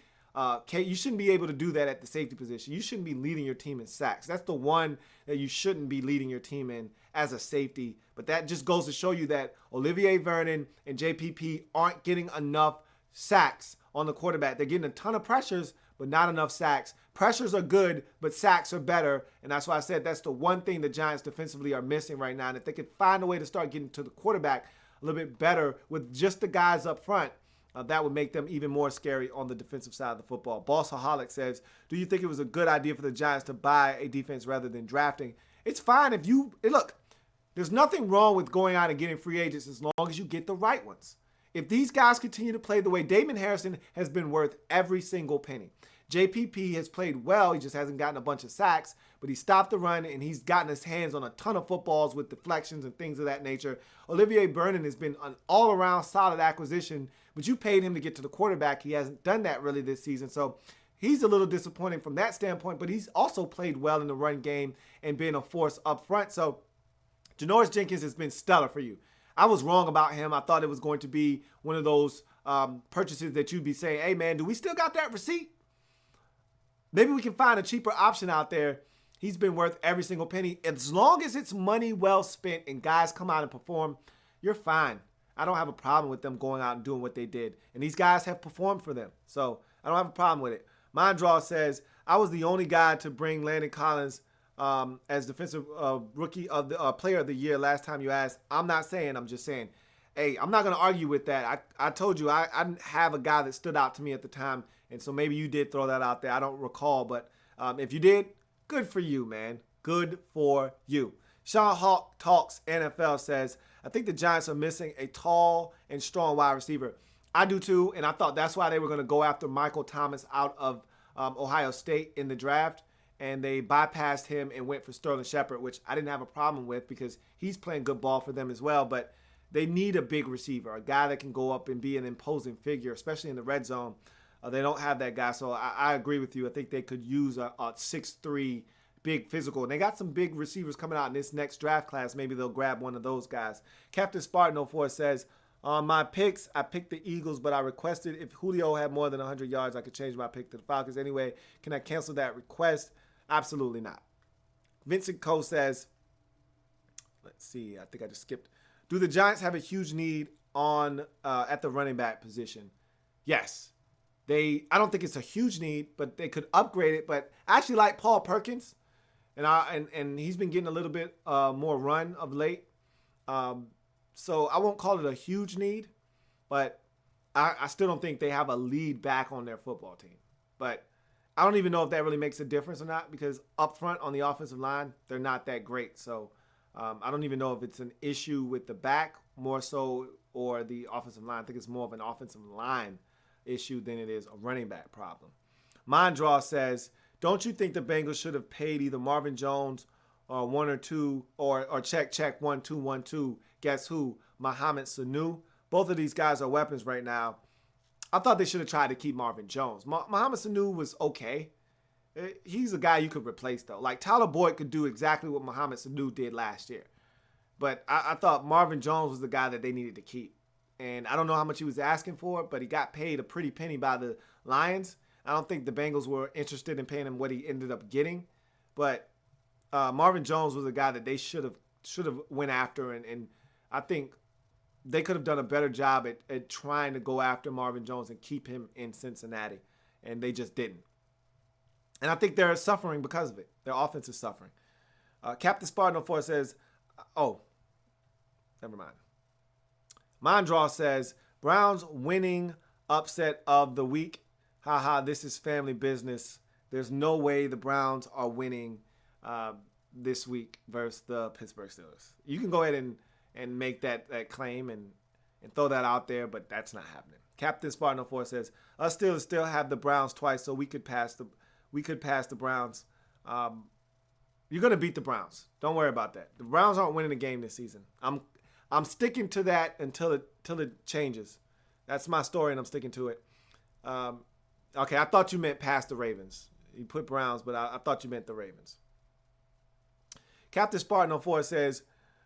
you shouldn't be able to do that at the safety position. You shouldn't be leading your team in sacks. That's the one that you shouldn't be leading your team in as a safety. But that just goes to show you that Olivier Vernon and JPP aren't getting enough sacks on the quarterback. They're getting a ton of pressures, but not enough sacks. Pressures are good, but sacks are better. And that's why I said that's the one thing the Giants defensively are missing right now. And if they could find a way to start getting to the quarterback a little bit better with just the guys up front, that would make them even more scary on the defensive side of the football. Bossaholic says, do you think it was a good idea for the Giants to buy a defense rather than drafting? It's fine if you – look, there's nothing wrong with going out and getting free agents as long as you get the right ones. If these guys continue to play the way Damon Harrison has been worth every single penny. JPP has played well. He just hasn't gotten a bunch of sacks, but he stopped the run, and he's gotten his hands on a ton of footballs with deflections and things of that nature. Olivier Vernon has been an all-around solid acquisition, but you paid him to get to the quarterback. He hasn't done that really this season, so he's a little disappointing from that standpoint, but he's also played well in the run game and been a force up front. So Janoris Jenkins has been stellar for you. I was wrong about him. I thought it was going to be one of those purchases that you'd be saying, hey, man, do we still got that receipt? Maybe we can find a cheaper option out there. He's been worth every single penny. As long as it's money well spent and guys come out and perform, you're fine. I don't have a problem with them going out and doing what they did. And these guys have performed for them. So I don't have a problem with it. Mondraw says, I was the only guy to bring Landon Collins as defensive rookie of the player of the year last time you asked. I'm not saying, I'm just saying. Hey, I'm not going to argue with that. I told you I didn't have a guy that stood out to me at the time. And so maybe you did throw that out there. I don't recall. But if you did, good for you, man. Good for you. Sean Hawk Talks NFL says, I think the Giants are missing a tall and strong wide receiver. I do too. And I thought that's why they were going to go after Michael Thomas out of Ohio State in the draft. And they bypassed him and went for Sterling Shepard, which I didn't have a problem with because he's playing good ball for them as well. But they need a big receiver, a guy that can go up and be an imposing figure, especially in the red zone. They don't have that guy, so I agree with you. I think they could use a 6'3", big physical. And they got some big receivers coming out in this next draft class. Maybe they'll grab one of those guys. Captain Spartan 04 says, on my picks, I picked the Eagles, but I requested if Julio had more than 100 yards, I could change my pick to the Falcons. Anyway, can I cancel that request? Absolutely not. Vincent Coe says, let's see, I think I just skipped. Do the Giants have a huge need on at the running back position? Yes. I don't think it's a huge need, but they could upgrade it. But I actually like Paul Perkins, and he's been getting a little bit more run of late. So I won't call it a huge need, but I still don't think they have a lead back on their football team. But I don't even know if that really makes a difference or not because up front on the offensive line, they're not that great. So I don't even know if it's an issue with the back more so or the offensive line. I think it's more of an offensive line issue than it is a running back problem. Mondraw says, don't you think the Bengals should have paid either Marvin Jones or 1 or 2 or check 1-2-1-2? Guess who? Mohamed Sanu. Both of these guys are weapons right now. I thought they should have tried to keep Marvin Jones. Mohamed Sanu was okay. He's a guy you could replace though. Like Tyler Boyd could do exactly what Mohamed Sanu did last year. But I thought Marvin Jones was the guy that they needed to keep. And I don't know how much he was asking for, but he got paid a pretty penny by the Lions. I don't think the Bengals were interested in paying him what he ended up getting. But Marvin Jones was a guy that they should have went after. And I think they could have done a better job at trying to go after Marvin Jones and keep him in Cincinnati. And they just didn't. And I think they're suffering because of it. Their offense is suffering. Captain Spartan 04 says, never mind. Mondraw says, Browns winning upset of the week. Haha, this is family business. There's no way the Browns are winning this week versus the Pittsburgh Steelers. You can go ahead and make that claim and throw that out there, but that's not happening. Captain Spartan 04 says, us Steelers still have the Browns twice, so we could pass the Browns. You're going to beat the Browns. Don't worry about that. The Browns aren't winning the game this season. I'm sticking to that until it changes. That's my story, and I'm sticking to it. Okay, I thought you meant past the Ravens. You put Browns, but I thought you meant the Ravens. Captain Spartan 04 says,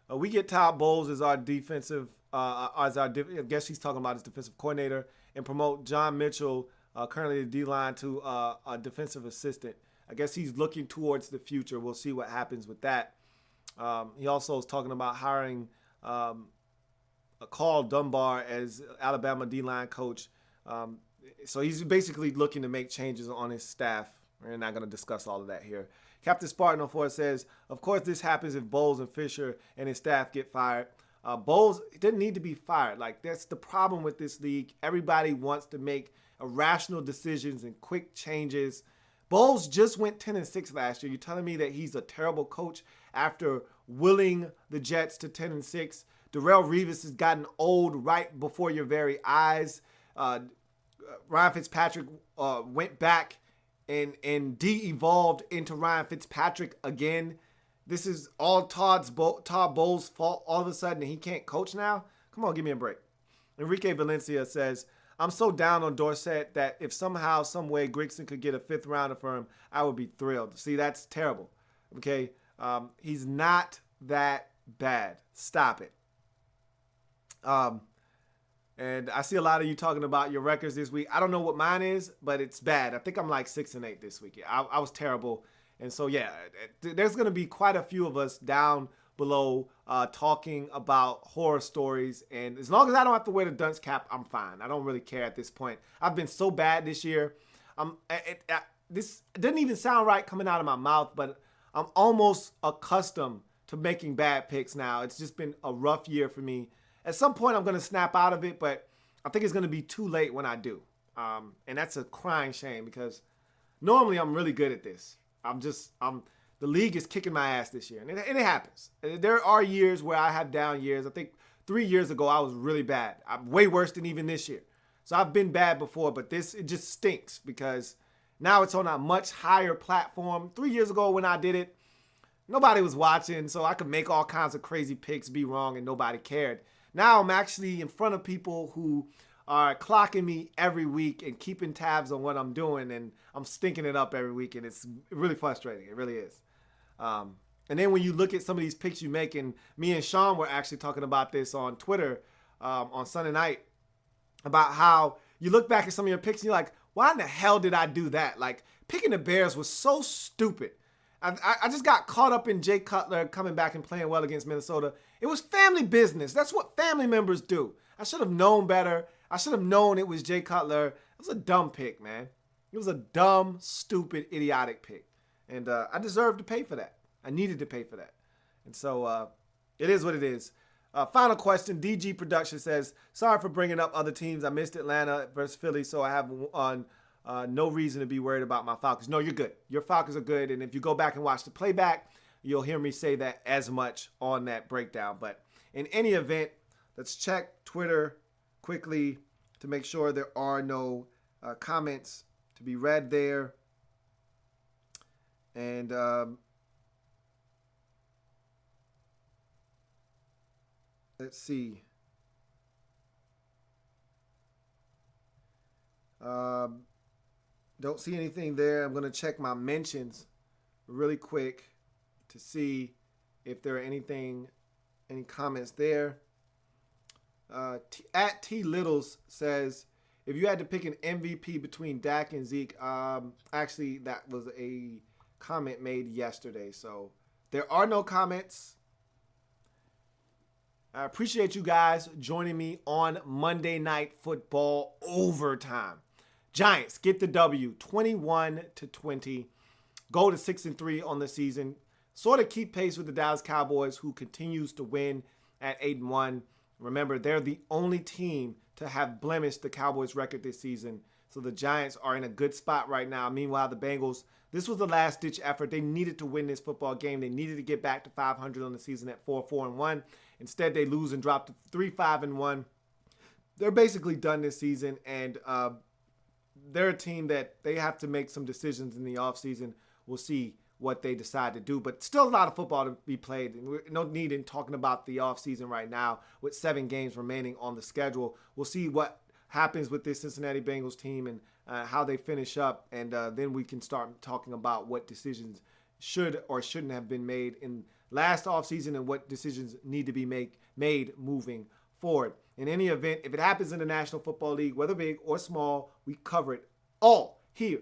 we get Todd Bowles as our defensive, I guess he's talking about his defensive coordinator, and promote John Mitchell, currently the D-line, to a defensive assistant. I guess he's looking towards the future. We'll see what happens with that. He also is talking about hiring Carl Dunbar as Alabama D-line coach. So he's basically looking to make changes on his staff. We're not going to discuss all of that here. Captain Spartan 04 says, of course this happens if Bowles and Fisher and his staff get fired. Bowles didn't need to be fired. Like, that's the problem with this league. Everybody wants to make irrational decisions and quick changes. Bowles just went 10-6 last year. You're telling me that he's a terrible coach after willing the Jets to 10-6? Darrelle Revis has gotten old right before your very eyes. Ryan Fitzpatrick went back and de-evolved into Ryan Fitzpatrick again. This is all Todd Bowles' fault all of a sudden, and he can't coach now? Come on, give me a break. Enrique Valencia says, I'm so down on Dorsett that if somehow, some way Grigson could get a 5th rounder for him, I would be thrilled. See, that's terrible. Okay? He's not that bad. Stop it. And I see a lot of you talking about your records this week. I don't know what mine is, but it's bad. I think I'm like 6-8 this week. I was terrible. And so, yeah, there's going to be quite a few of us down below talking about horror stories. And as long as I don't have to wear the dunce cap, I'm fine. I don't really care at this point. I've been so bad this year. This didn't even sound right coming out of my mouth, but I'm almost accustomed to making bad picks now. It's just been a rough year for me. At some point, I'm going to snap out of it, but I think it's going to be too late when I do. And that's a crying shame because normally I'm really good at this. The league is kicking my ass this year, and it happens. There are years where I have down years. I think 3 years ago, I was really bad. I'm way worse than even this year. So I've been bad before, but it just stinks because now it's on a much higher platform. 3 years ago when I did it, nobody was watching, so I could make all kinds of crazy picks, be wrong, and nobody cared. Now I'm actually in front of people who are clocking me every week and keeping tabs on what I'm doing, and I'm stinking it up every week, and it's really frustrating. It really is. And then when you look at some of these picks you make, and me and Sean were actually talking about this on Twitter on Sunday night, about how you look back at some of your picks and you're like, why in the hell did I do that? Like, picking the Bears was so stupid. I just got caught up in Jay Cutler coming back and playing well against Minnesota. It was family business. That's what family members do. I should have known better. I should have known it was Jay Cutler. It was a dumb pick, man. It was a dumb, stupid, idiotic pick. And I deserved to pay for that. I needed to pay for that. And so it is what it is. Final question. DG Production says, sorry for bringing up other teams. I missed Atlanta versus Philly, so I have no reason to be worried about my Falcons. No, you're good. Your Falcons are good. And if you go back and watch the playback, you'll hear me say that as much on that breakdown. But in any event, let's check Twitter quickly to make sure there are no comments to be read there. And let's see. Don't see anything there. I'm going to check my mentions really quick to see if there are any comments there. At T Littles says, if you had to pick an MVP between Dak and Zeke, actually that was a comment made yesterday. So there are no comments. I appreciate you guys joining me on Monday Night Football overtime. Giants get the W, 21-20. Go to 6-3 on the season. Sort of keep pace with the Dallas Cowboys, who continues to win at 8-1. Remember, they're the only team to have blemished the Cowboys' record this season. So the Giants are in a good spot right now. Meanwhile, the Bengals, this was the last-ditch effort. They needed to win this football game. They needed to get back to 500 on the season at 4-4-1. Instead, they lose and drop to 3-5-1. They're basically done this season, and they're a team that they have to make some decisions in the offseason. We'll see what they decide to do. But still a lot of football to be played. And no need in talking about the offseason right now with 7 games remaining on the schedule. We'll see what happens with this Cincinnati Bengals team and how they finish up. And then we can start talking about what decisions should or shouldn't have been made in last offseason and what decisions need to be made moving forward. In any event, if it happens in the National Football League, whether big or small, we cover it all here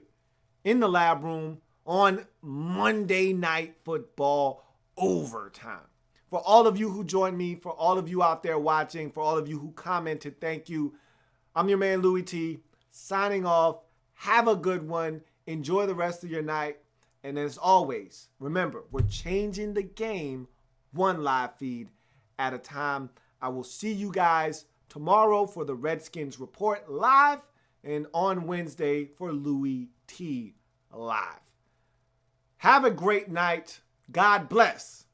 in the Lab Room on Monday Night Football Overtime. For all of you who joined me, for all of you out there watching, for all of you who commented, thank you. I'm your man, Louie Tee, signing off. Have a good one. Enjoy the rest of your night. And as always, remember, we're changing the game one live feed at a time. I will see you guys tomorrow for the Redskins Report live and on Wednesday for Louie Tee Live. Have a great night. God bless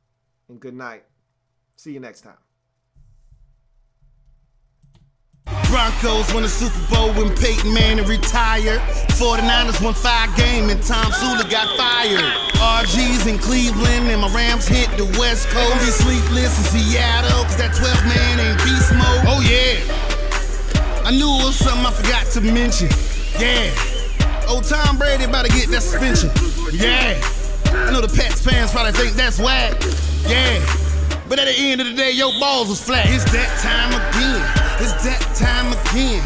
and good night. See you next time. Broncos won the Super Bowl when Peyton Manning retired. 49ers won 5 games and Tom Sula got fired. RG's in Cleveland and my Rams hit the West Coast. Be sleepless in Seattle cause that 12-man ain't beast mode. Oh yeah, I knew it was something I forgot to mention. Yeah, old Tom Brady about to get that suspension. Yeah, I know the Pats fans probably think that's whack. Yeah, but at the end of the day, your balls was flat. It's that time again. It's that time again.